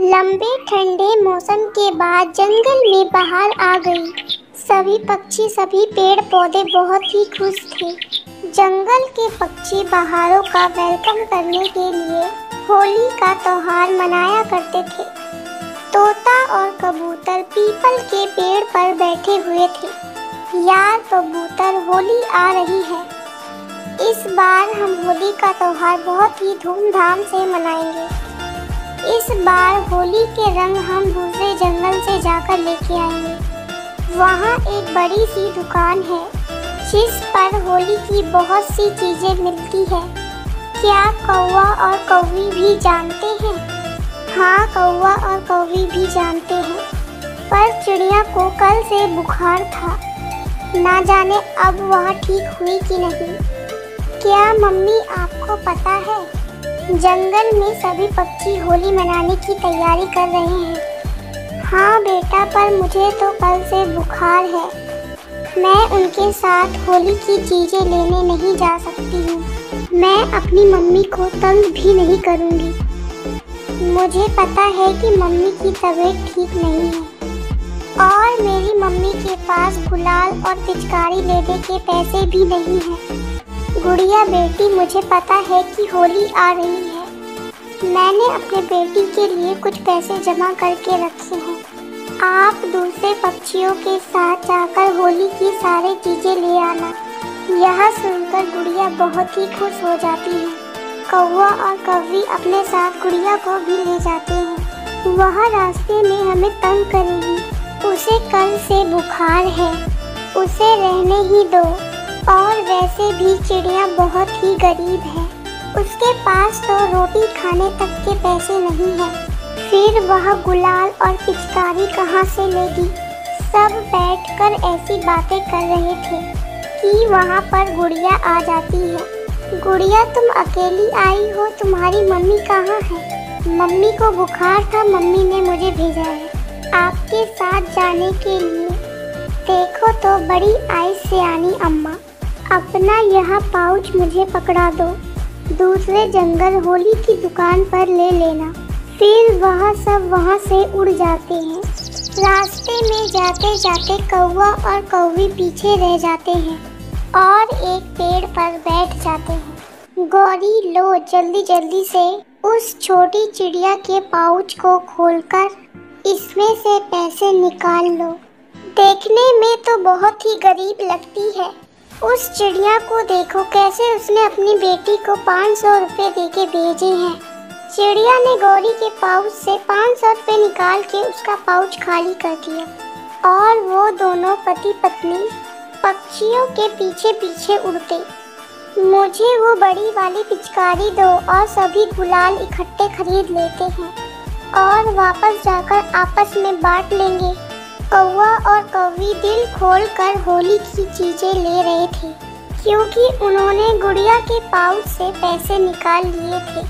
लंबे ठंडे मौसम के बाद जंगल में बहार आ गई। सभी पक्षी, सभी पेड़ पौधे बहुत ही खुश थे। जंगल के पक्षी बहारों का वेलकम करने के लिए होली का त्योहार मनाया करते थे। तोता और कबूतर पीपल के पेड़ पर बैठे हुए थे। यार कबूतर, होली आ रही है। इस बार हम होली का त्योहार बहुत ही धूमधाम से मनाएंगे। इस बार होली के रंग हम दूसरे जंगल से जाकर लेके आएंगे। वहाँ एक बड़ी सी दुकान है जिस पर होली की बहुत सी चीजें मिलती है। क्या कौवा और कौवी भी जानते हैं? हाँ, कौवा और कौवी भी जानते हैं, पर चिड़िया को कल से बुखार था। ना जाने अब वह ठीक हुई कि नहीं। क्या मम्मी, आपको पता है जंगल में सभी पक्षी होली मनाने की तैयारी कर रहे हैं? हाँ बेटा, पर मुझे तो कल से बुखार है। मैं उनके साथ होली की चीजें लेने नहीं जा सकती हूँ। मैं अपनी मम्मी को तंग भी नहीं करूँगी। मुझे पता है कि मम्मी की तबीयत ठीक नहीं है और मेरी मम्मी के पास गुलाल और पिचकारी लेने के पैसे भी नहीं हैं। गुड़िया बेटी, मुझे पता है कि होली आ रही है। मैंने अपने बेटी के लिए कुछ पैसे जमा करके रखे हैं। आप दूसरे पक्षियों के साथ जाकर होली की सारी चीजें ले आना। यह सुनकर गुड़िया बहुत ही खुश हो जाती है। कौवा और कौवी अपने साथ गुड़िया को भी ले जाते हैं। वह रास्ते में हमें तंग करेगी। उसे कल से बुखार है, उसे रहने ही दो। और वैसे भी चिड़िया बहुत ही गरीब है, उसके पास तो रोटी खाने तक के पैसे नहीं हैं। फिर वह गुलाल और पिचकारी कहाँ से लेगी? सब बैठकर ऐसी बातें कर रहे थे कि वहाँ पर गुड़िया आ जाती है। गुड़िया, तुम अकेली आई हो, तुम्हारी मम्मी कहाँ है? मम्मी को बुखार था, मम्मी ने मुझे भेजा है आपके साथ जाने के लिए। देखो तो बड़ी आई सियानी अम्मा, अपना यह पाउच मुझे पकड़ा दो। दूसरे जंगल होली की दुकान पर ले लेना। फिर वह सब वहाँ से उड़ जाते हैं। रास्ते में जाते जाते कौवा और कौवी पीछे रह जाते हैं और एक पेड़ पर बैठ जाते हैं। गौरी, लो जल्दी जल्दी से उस छोटी चिड़िया के पाउच को खोलकर इसमें से पैसे निकाल लो। देखने में तो बहुत ही गरीब लगती है। उस चिड़िया को देखो कैसे उसने अपनी बेटी को 500 रुपये देके भेजे हैं। चिड़िया ने गौरी के पाउच से 500 रुपये निकाल के उसका पाउच खाली कर दिया और वो दोनों पति पत्नी पक्षियों के पीछे पीछे उड़ते। मुझे वो बड़ी वाली पिचकारी दो और सभी गुलाल इकट्ठे खरीद लेते हैं और वापस जाकर आपस में बांट लेंगे। कौवा और कौवी दिल खोलकर होली की चीजें ले रहे थे क्योंकि उन्होंने गुड़िया के पाउच से पैसे निकाल लिए थे।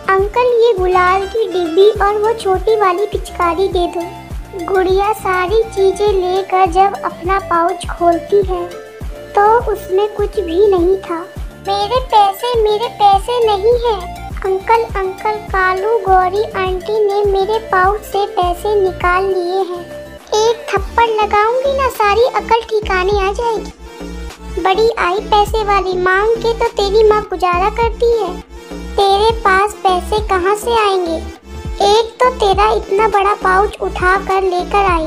अंकल, ये गुलाल की डिब्बी और वो छोटी वाली पिचकारी दे दो। गुड़िया सारी चीजें लेकर जब अपना पाउच खोलती है तो उसमें कुछ भी नहीं था। मेरे पैसे नहीं है। अंकल, कालू गौरी आंटी ने मेरे पाउच से पैसे निकाल लिए हैं। एक थप्पड़ लगाऊंगी ना, सारी अकल ठिकाने आ जाएगी। बड़ी आई पैसे वाली, मांग के तो तेरी माँ गुजारा करती है। तेरे पास पैसे कहाँ से आएंगे? एक तो तेरा इतना बड़ा पाउच उठा कर लेकर आई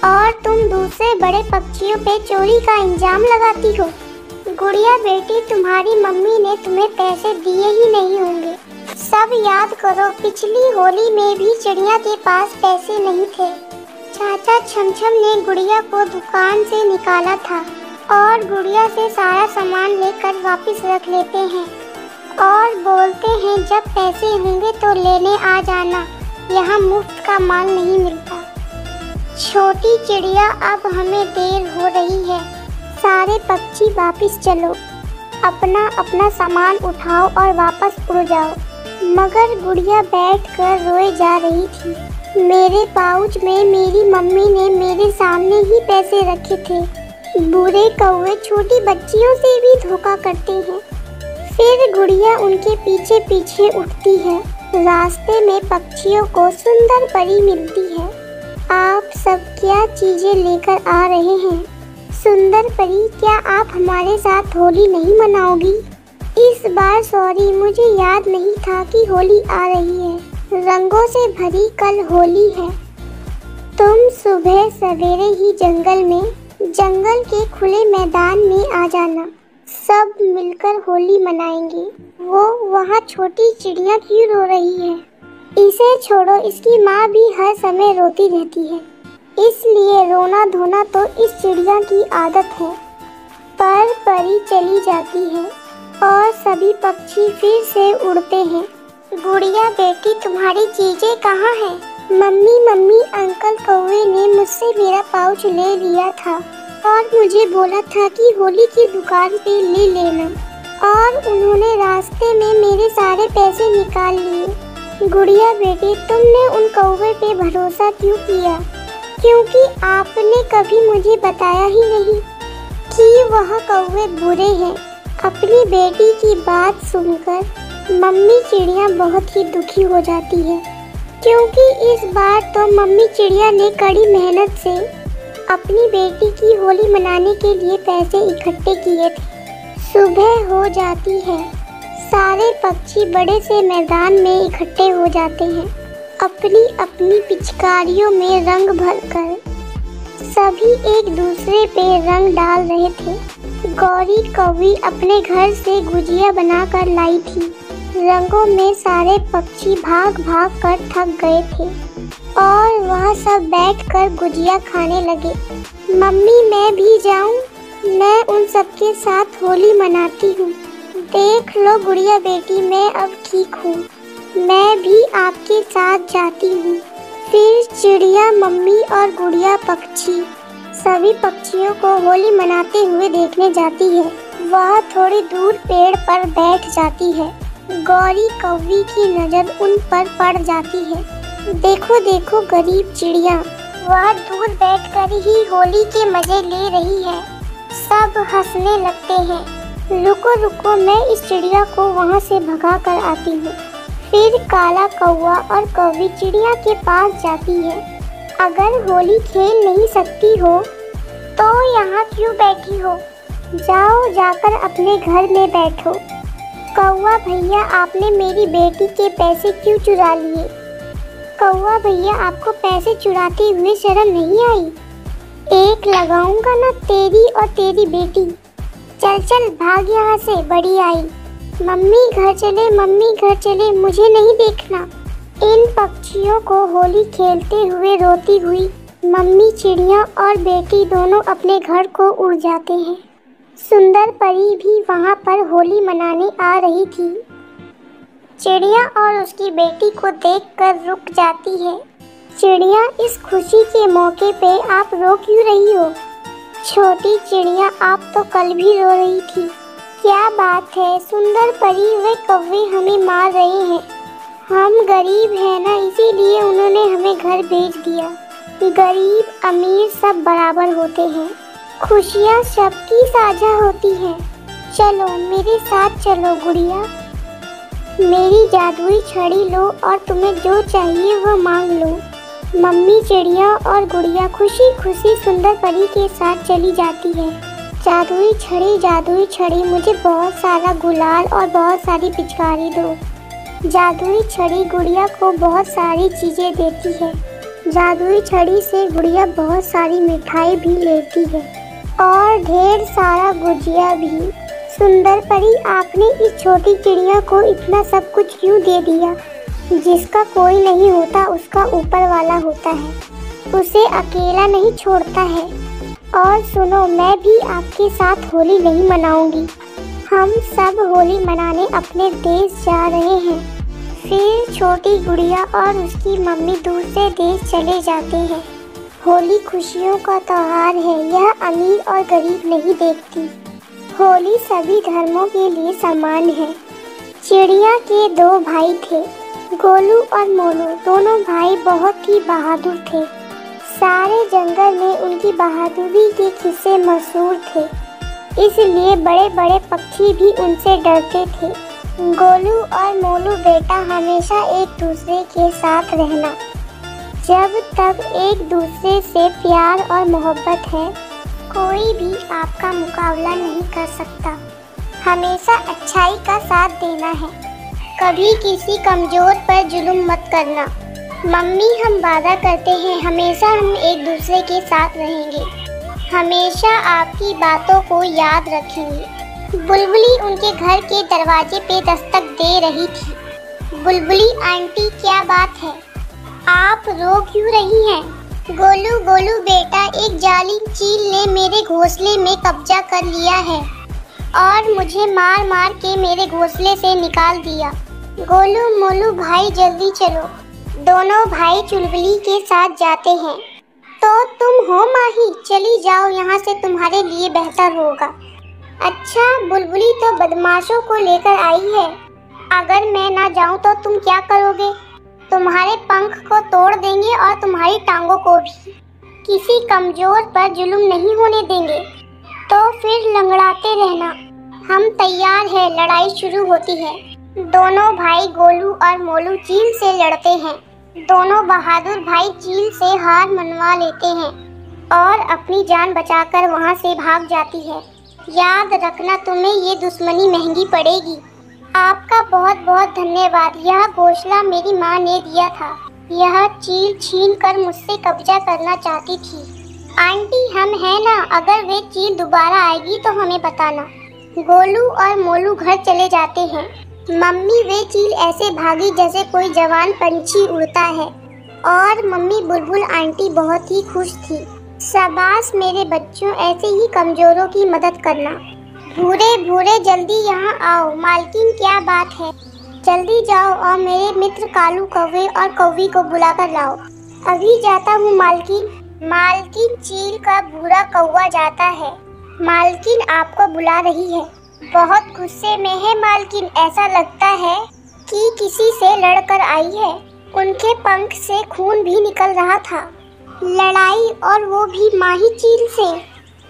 और तुम दूसरे बड़े पक्षियों पे चोरी का इल्जाम लगाती हो। गुड़िया बेटी, तुम्हारी मम्मी ने तुम्हें पैसे दिए ही नहीं होंगे। सब याद करो, पिछली होली में भी चिड़िया के पास पैसे नहीं थे। चाचा छमछम ने गुड़िया को दुकान से निकाला था और गुड़िया से सारा सामान लेकर वापस रख लेते हैं और बोलते हैं जब पैसे होंगे तो लेने आ जाना, यहाँ मुफ्त का माल नहीं मिलता। छोटी चिड़िया, अब हमें देर हो रही है। सारे पक्षी वापस चलो, अपना अपना सामान उठाओ और वापस उड़ जाओ। मगर गुड़िया बैठकर रोए जा रही थी। मेरे पाउच में मेरी मम्मी ने मेरे सामने ही पैसे रखे थे। बुरे कौवे छोटी बच्चियों से भी धोखा करते हैं। फिर गुड़िया उनके पीछे पीछे उठती है रास्ते में पक्षियों को सुंदर परी मिलती है। आप सब क्या चीजें लेकर आ रहे हैं? सुंदर परी, क्या आप हमारे साथ होली नहीं मनाओगी? इस बार सॉरी, मुझे याद नहीं था कि होली आ रही है। रंगों से भरी कल होली है। तुम सुबह सवेरे ही जंगल के खुले मैदान में आ जाना। सब मिलकर होली मनाएंगे। वो वहाँ छोटी चिड़िया क्यों रो रही है? इसे छोड़ो, इसकी माँ भी हर समय रोती रहती है, इसलिए रोना धोना तो इस चिड़िया की आदत है। पर परी चली जाती है और सभी पक्षी फिर से उड़ते हैं। गुड़िया बेटी, तुम्हारी चीजें कहाँ हैं? मम्मी, अंकल कौवे ने मुझसे मेरा पाउच ले लिया था और मुझे बोला था कि होली की दुकान पे ले लेना, और उन्होंने रास्ते में मेरे सारे पैसे निकाल लिए। गुड़िया बेटी, तुमने उन कौवे पे भरोसा क्यों किया? क्योंकि आपने कभी मुझे बताया ही नहीं कि वह कौवे बुरे हैं। अपनी बेटी की बात सुनकर मम्मी चिड़िया बहुत ही दुखी हो जाती है, क्योंकि इस बार तो मम्मी चिड़िया ने कड़ी मेहनत से अपनी बेटी की होली मनाने के लिए पैसे इकट्ठे किए थे। सुबह हो जाती है। सारे पक्षी बड़े से मैदान में इकट्ठे हो जाते हैं। अपनी अपनी पिचकारियों में रंग भरकर सभी एक दूसरे पे रंग डाल रहे थे। गौरी कौवी अपने घर से गुजिया बनाकर लाई थी। रंगों में सारे पक्षी भाग भाग कर थक गए थे और वह सब बैठकर गुजिया खाने लगे। मम्मी, मैं भी जाऊं? मैं उन सबके साथ होली मनाती हूँ। देख लो गुड़िया बेटी, मैं अब ठीक हूँ। मैं भी आपके साथ जाती हूँ। फिर चिड़िया, मम्मी और गुड़िया पक्षी सभी पक्षियों को होली मनाते हुए देखने जाती है। वह थोड़ी दूर पेड़ पर बैठ जाती है। गौरी कौवी की नज़र उन पर पड़ जाती है। देखो देखो गरीब चिड़िया, वह दूर बैठकर ही होली के मजे ले रही है। सब हंसने लगते हैं। रुको रुको, मैं इस चिड़िया को वहाँ से भगा कर आती हूँ। फिर काला कौवा और कौवी चिड़िया के पास जाती है। अगर होली खेल नहीं सकती हो तो यहाँ क्यों बैठी हो? जाओ, जाकर अपने घर में बैठो। कौवा भैया, आपने मेरी बेटी के पैसे क्यों चुरा लिए? कौवा भैया, आपको पैसे चुराते हुए शर्म नहीं आई? एक लगाऊंगा ना तेरी और तेरी बेटी। चल चल भाग यहाँ से, बड़ी आई। मम्मी घर चले, मम्मी घर चले, मुझे नहीं देखना। इन पक्षियों को होली खेलते हुए रोती हुई मम्मी चिड़िया और बेटी दोनों अपने घर को उड़ जाते हैं। सुंदर परी भी वहाँ पर होली मनाने आ रही थी। चिड़िया और उसकी बेटी को देखकर रुक जाती है। चिड़िया, इस खुशी के मौके पे आप रो क्यों रही हो? छोटी चिड़िया, आप तो कल भी रो रही थी। क्या बात है सुंदर परी, वे कौवे हमें मार रहे हैं। हम गरीब हैं ना, इसीलिए उन्होंने हमें घर भेज दिया। गरीब अमीर सब बराबर होते हैं, खुशियाँ सबकी साझा होती हैं। चलो मेरे साथ चलो गुड़िया, मेरी जादुई छड़ी लो और तुम्हें जो चाहिए वह मांग लो। मम्मी चिड़िया और गुड़िया खुशी खुशी सुंदर परी के साथ चली जाती है। जादुई छड़ी, मुझे बहुत सारा गुलाल और बहुत सारी पिचकारी दो। जादुई छड़ी गुड़िया को बहुत सारी चीज़ें देती है। जादुई छड़ी से गुड़िया बहुत सारी मिठाई भी लेती है और ढेर सारा गुजिया भी। सुंदर परी, आपने इस छोटी चिड़िया को इतना सब कुछ क्यों दे दिया? जिसका कोई नहीं होता उसका ऊपर वाला होता है, उसे अकेला नहीं छोड़ता है। और सुनो, मैं भी आपके साथ होली नहीं मनाऊंगी। हम सब होली मनाने अपने देश जा रहे हैं। फिर छोटी गुड़िया और उसकी मम्मी दूसरे देश चले जाते हैं। होली खुशियों का त्योहार है, यह अमीर और गरीब नहीं देखती। होली सभी धर्मों के लिए समान है। चिड़िया के दो भाई थे, गोलू और मोलू। दोनों भाई बहुत ही बहादुर थे। सारे जंगल में उनकी बहादुरी के किस्से मशहूर थे, इसलिए बड़े बड़े पक्षी भी उनसे डरते थे। गोलू और मोलू बेटा हमेशा एक दूसरे के साथ रहना। जब तक एक दूसरे से प्यार और मोहब्बत है, कोई भी आपका मुकाबला नहीं कर सकता। हमेशा अच्छाई का साथ देना है, कभी किसी कमजोर पर जुल्म मत करना। मम्मी हम वादा करते हैं हमेशा हम एक दूसरे के साथ रहेंगे, हमेशा आपकी बातों को याद रखेंगे। बुलबुली उनके घर के दरवाजे पे दस्तक दे रही थी। बुलबुली आंटी क्या बात है, आप रो क्यों रही हैं? गोलू गोलू बेटा, एक जालिम चील ने मेरे घोंसले में कब्जा कर लिया है और मुझे मार मार के मेरे घोंसले से निकाल दिया। गोलू मोलू भाई जल्दी चलो। दोनों भाई चुलबुली के साथ जाते हैं। तो तुम हो माही, चली जाओ यहाँ से, तुम्हारे लिए बेहतर होगा। अच्छा, बुलबुली तो बदमाशों को लेकर आई है, अगर मैं ना जाऊँ तो तुम क्या करोगे? तुम्हारे पंख को तोड़ देंगे और तुम्हारी टांगों को भी। किसी कमजोर पर जुल्म नहीं होने देंगे। तो फिर लंगड़ाते रहना, हम तैयार हैं, लड़ाई शुरू होती है। दोनों भाई गोलू और मोलू चील से लड़ते हैं। दोनों बहादुर भाई चील से हार मनवा लेते हैं और अपनी जान बचाकर वहां से भाग जाती है। याद रखना, तुम्हें ये दुश्मनी महंगी पड़ेगी। आपका बहुत बहुत धन्यवाद। यह घोंसला मेरी माँ ने दिया था। यह चील छीन कर मुझसे कब्जा करना चाहती थी। आंटी हम हैं ना, अगर वे चील दोबारा आएगी तो हमें बताना। गोलू और मोलू घर चले जाते हैं। मम्मी, वे चील ऐसे भागी जैसे कोई जवान पंछी उड़ता है। और मम्मी बुलबुल आंटी बहुत ही खुश थी। शाबाश मेरे बच्चों, ऐसे ही कमजोरों की मदद करना। भूरे भूरे जल्दी यहाँ आओ। मालकिन क्या बात है, जल्दी जाओ और मेरे मित्र कालू कौवे और कौवी को बुला कर लाओ। अभी जाता हूँ मालकिन। मालकिन, चील का भूरा कौवा जाता है। मालकिन आपको बुला रही है। बहुत गुस्से में है मालकिन, ऐसा लगता है कि किसी से लड़कर आई है। उनके पंख से खून भी निकल रहा था। लड़ाई, और वो भी माही चील से।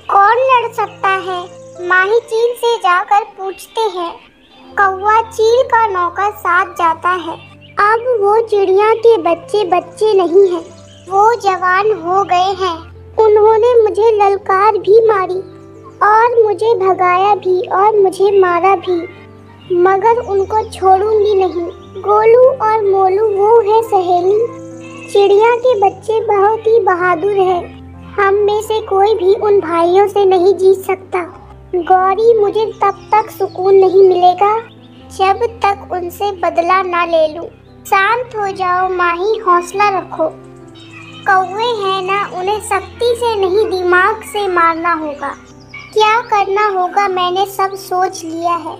कौन लड़ सकता है? माही चील से जाकर पूछते हैं। कौवा चील का नौकर साथ जाता है। अब वो चिड़िया के बच्चे बच्चे नहीं हैं, वो जवान हो गए हैं। उन्होंने मुझे ललकार भी मारी और मुझे भगाया भी और मुझे मारा भी, मगर उनको छोड़ूंगी नहीं। गोलू और मोलू वो है सहेली। चिड़िया के बच्चे बहुत ही बहादुर हैं। हम में से कोई भी उन भाइयों से नहीं जीत सकता। गौरी, मुझे तब तक सुकून नहीं मिलेगा जब तक उनसे बदला ना ले लूं। शांत हो जाओ माही, हौसला रखो। कौवे हैं ना, उन्हें सख्ती से नहीं दिमाग से मारना होगा। क्या करना होगा मैंने सब सोच लिया है।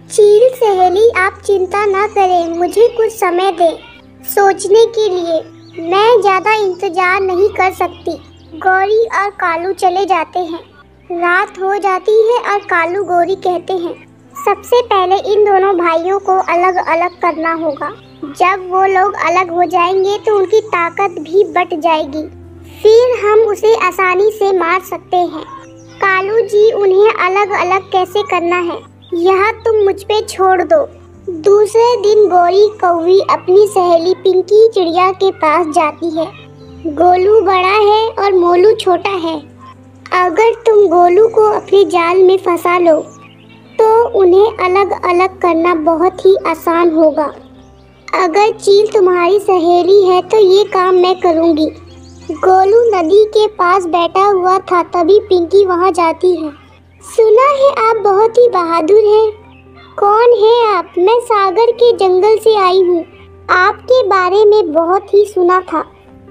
चील सहेली, आप चिंता ना करें, मुझे कुछ समय दें सोचने के लिए। मैं ज़्यादा इंतजार नहीं कर सकती। गौरी और कालू चले जाते हैं। रात हो जाती है और कालू गौरी कहते हैं, सबसे पहले इन दोनों भाइयों को अलग अलग करना होगा। जब वो लोग अलग हो जाएंगे तो उनकी ताकत भी बढ़ जाएगी, फिर हम उसे आसानी से मार सकते हैं। कालू जी, उन्हें अलग अलग कैसे करना है, यह तुम मुझ पे छोड़ दो। दूसरे दिन गौरी कौवी अपनी सहेली पिंकी चिड़िया के पास जाती है। गोलू बड़ा है और मोलू छोटा है। अगर तुम गोलू को अपने जाल में फंसा लो तो उन्हें अलग अलग करना बहुत ही आसान होगा। अगर चील तुम्हारी सहेली है तो ये काम मैं करूँगी। गोलू नदी के पास बैठा हुआ था, तभी पिंकी वहाँ जाती है। सुना है आप बहुत ही बहादुर हैं। कौन है आप? मैं सागर के जंगल से आई हूँ। आपके बारे में बहुत ही सुना था,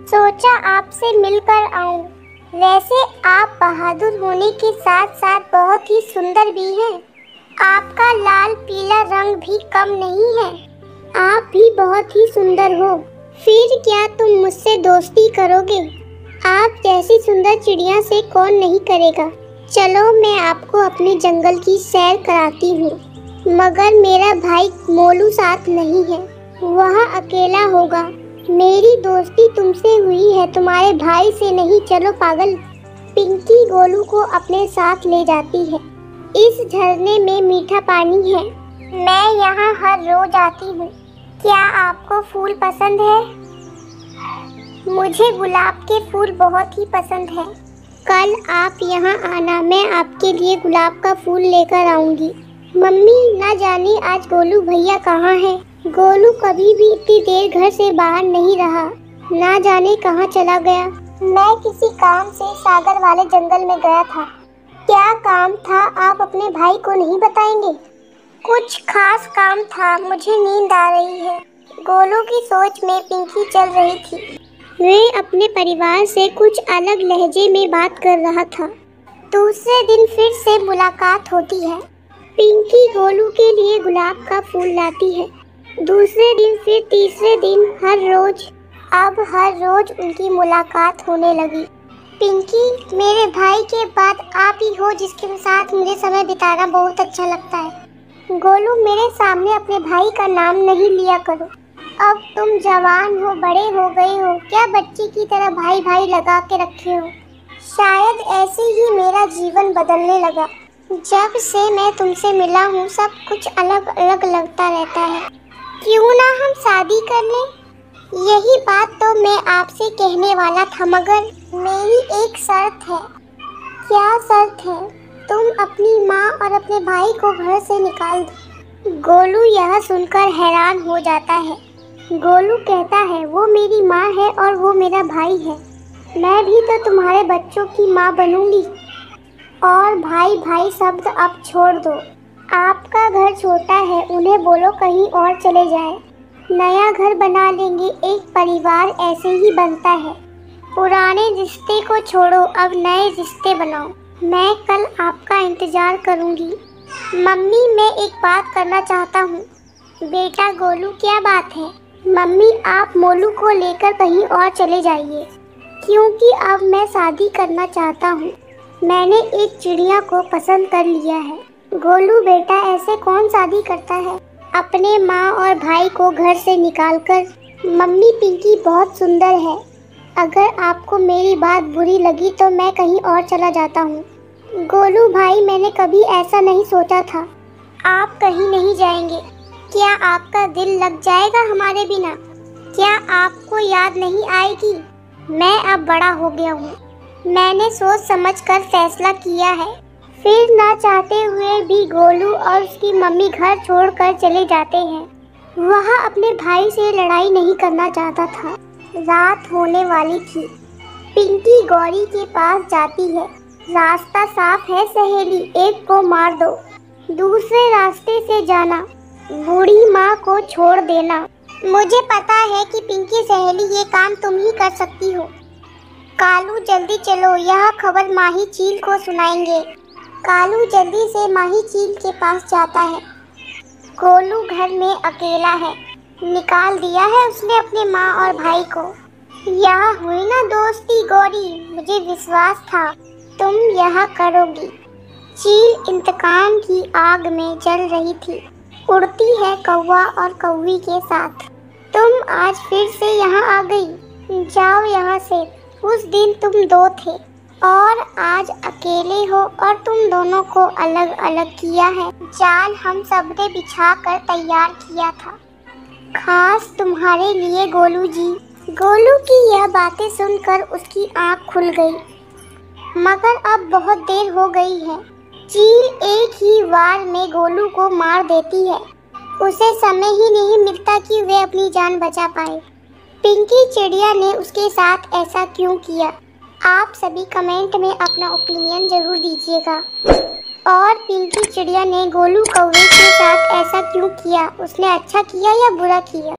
सोचा आपसे मिलकर आऊँ। वैसे आप बहादुर होने के साथ साथ बहुत ही सुंदर भी हैं। आपका लाल पीला रंग भी कम नहीं है। आप भी बहुत ही सुंदर हो। फिर क्या तुम मुझसे दोस्ती करोगे? आप जैसी सुंदर चिड़िया से कौन नहीं करेगा। चलो मैं आपको अपने जंगल की सैर कराती हूँ, मगर मेरा भाई मोलू साथ नहीं है, वह अकेला होगा। मेरी दोस्ती तुमसे हुई है, तुम्हारे भाई से नहीं। चलो पागल। पिंकी गोलू को अपने साथ ले जाती है। इस झरने में मीठा पानी है, मैं यहाँ हर रोज आती हूँ। क्या आपको फूल पसंद है? मुझे गुलाब के फूल बहुत ही पसंद है। कल आप यहाँ आना, मैं आपके लिए गुलाब का फूल लेकर आऊंगी। मम्मी, ना जाने आज गोलू भैया कहाँ है। गोलू कभी भी इतनी देर घर से बाहर नहीं रहा, ना जाने कहाँ चला गया। मैं किसी काम से सागर वाले जंगल में गया था। क्या काम था, आप अपने भाई को नहीं बताएंगे? कुछ खास काम था, मुझे नींद आ रही है। गोलू की सोच में पिंकी चल रही थी। वे अपने परिवार से कुछ अलग लहजे में बात कर रहा था। दूसरे दिन फिर से मुलाकात होती है। पिंकी गोलू के लिए गुलाब का फूल लाती है। दूसरे दिन, फिर तीसरे दिन, अब हर रोज उनकी मुलाकात होने लगी। पिंकी, मेरे भाई के बाद आप ही हो जिसके साथ मुझे समय बिताना बहुत अच्छा लगता है। गोलू, मेरे सामने अपने भाई का नाम नहीं लिया करो। अब तुम जवान हो, बड़े हो गए हो, क्या बच्चे की तरह भाई भाई लगा के रखे हो? शायद ऐसे ही मेरा जीवन बदलने लगा। जब से मैं तुमसे मिला हूँ सब कुछ अलग अलग लगता रहता है। क्यों ना हम शादी कर लें? यही बात तो मैं आपसे कहने वाला था, मगर मेरी एक शर्त है। क्या शर्त है? तुम अपनी माँ और अपने भाई को घर से निकाल दो। गोलू यह सुनकर हैरान हो जाता है। गोलू कहता है, वो मेरी माँ है और वो मेरा भाई है। मैं भी तो तुम्हारे बच्चों की माँ बनूंगी। और भाई भाई शब्द अब छोड़ दो। आपका घर छोटा है, उन्हें बोलो कहीं और चले जाए। नया घर बना लेंगे, एक परिवार ऐसे ही बनता है। पुराने रिश्ते को छोड़ो, अब नए रिश्ते बनाओ। मैं कल आपका इंतजार करूंगी। मम्मी, मैं एक बात करना चाहता हूँ। बेटा गोलू, क्या बात है? मम्मी, आप मोलू को लेकर कहीं और चले जाइए, क्योंकि अब मैं शादी करना चाहता हूँ। मैंने एक चिड़िया को पसंद कर लिया है। गोलू बेटा, ऐसे कौन शादी करता है अपने माँ और भाई को घर से निकालकर? मम्मी, पिंकी बहुत सुंदर है। अगर आपको मेरी बात बुरी लगी तो मैं कहीं और चला जाता हूँ। गोलू भाई, मैंने कभी ऐसा नहीं सोचा था। आप कहीं नहीं जाएंगे। क्या आपका दिल लग जाएगा हमारे बिना? क्या आपको याद नहीं आएगी? मैं अब बड़ा हो गया हूँ। मैंने सोच समझकर फैसला किया है। फिर ना चाहते हुए भी गोलू और उसकी मम्मी घर छोड़कर चले जाते हैं। वह अपने भाई से लड़ाई नहीं करना चाहता था। रात होने वाली थी। पिंकी गौरी के पास जाती है। रास्ता साफ है सहेली, एक को मार दो, दूसरे रास्ते से जाना, बूढ़ी माँ को छोड़ देना। मुझे पता है कि पिंकी सहेली, ये काम तुम ही कर सकती हो। कालू जल्दी चलो, यह खबर माही चील को सुनाएंगे। कालू जल्दी से माही चील के पास जाता है। गोलू घर में अकेला है। निकाल दिया है उसने अपने माँ और भाई को। यह हुई ना दोस्ती गौरी, मुझे विश्वास था तुम यह करोगी। चील इंतकाम की आग में जल रही थी। उड़ती है कौवा और कौवी के साथ। तुम आज फिर से यहाँ आ गई। जाओ यहाँ से। उस दिन तुम दो थे और आज अकेले हो, और तुम दोनों को अलग अलग किया है। जाल हम सबने बिछा कर तैयार किया था, खास तुम्हारे लिए गोलू जी। गोलू की यह बातें सुनकर उसकी आँख खुल गई, मगर अब बहुत देर हो गई है। चील एक ही वार में गोलू को मार देती है। उसे समय ही नहीं मिलता कि वे अपनी जान बचा पाए। पिंकी चिड़िया ने उसके साथ ऐसा क्यों किया? आप सभी कमेंट में अपना ओपिनियन जरूर दीजिएगा। और पिंकी चिड़िया ने गोलू कौवे के साथ ऐसा क्यों किया? उसने अच्छा किया या बुरा किया?